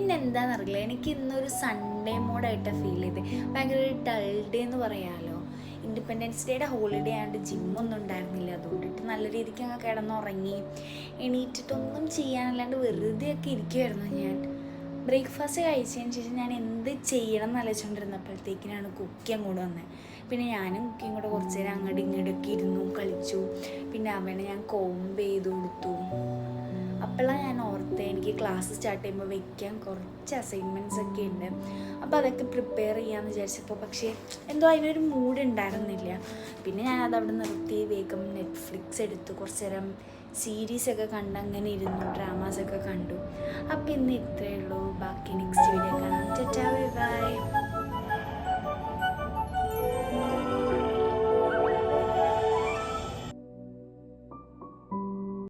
ഇന്നെന്താണെന്നറിയില്ല, എനിക്ക് ഇന്നൊരു Sunday മോഡായിട്ട് feel ചെയ്ത്. ഭയങ്കര ഒരു ഡൾ ഡേ എന്ന് പറയാമല്ലോ. ഇൻഡിപെൻഡൻസ് ഡേയുടെ ഹോളിഡേ ആയതുകൊണ്ട് ജിമ്മൊന്നും ഉണ്ടായിരുന്നില്ല. അതുകൊണ്ടിട്ട് നല്ല രീതിക്ക് അങ്ങ് കിടന്നുറങ്ങി. എണീറ്റിട്ടൊന്നും ചെയ്യാനല്ലാണ്ട് വെറുതെയൊക്കെ ഇരിക്കുമായിരുന്നു ഞാൻ. ബ്രേക്ക്ഫാസ്റ്റ് കഴിച്ചതിന് ശേഷം ഞാൻ എന്ത് ചെയ്യണം എന്ന് ആലോചിച്ചുകൊണ്ടിരുന്നപ്പോഴത്തേക്കിനാണ് കുക്കി അങ്ങോട്ട് വന്നത്. പിന്നെ ഞാനും കുക്കിയും കൂടെ കുറച്ച് നേരം അങ്ങോട്ടും ഇങ്ങോട്ടൊക്കെ ഇരുന്നു കളിച്ചു. പിന്നെ അവനെ ഞാൻ കോംബ് ചെയ്ത് കൊടുത്തു. അപ്പോഴാണ് ഞാൻ ഓർത്തത് എനിക്ക് ക്ലാസ് സ്റ്റാർട്ട് ചെയ്യുമ്പോൾ വയ്ക്കാൻ കുറച്ച് അസൈൻമെൻറ്റ്സ് ഒക്കെ ഉണ്ട്. അപ്പോൾ അതൊക്കെ പ്രിപ്പയർ ചെയ്യാമെന്ന് വിചാരിച്ചപ്പോൾ പക്ഷേ എന്തോ അതിനൊരു മൂഡ് ഉണ്ടായിരുന്നില്ല. പിന്നെ ഞാനത് അവിടെ നിർത്തി വേഗം നെറ്റ്ഫ്ലിക്സ് എടുത്തു. കുറച്ച് നേരം സീരീസൊക്കെ കണ്ട് അങ്ങനെ ഇരുന്നു, ഡ്രാമാസൊക്കെ കണ്ടു. അപ്പോൾ ഇന്ന് ഇത്രയേ ഉള്ളൂ. ബാക്കി നെക്സ്റ്റ് വീഡിയോ കാണാം. Tata, bye bye.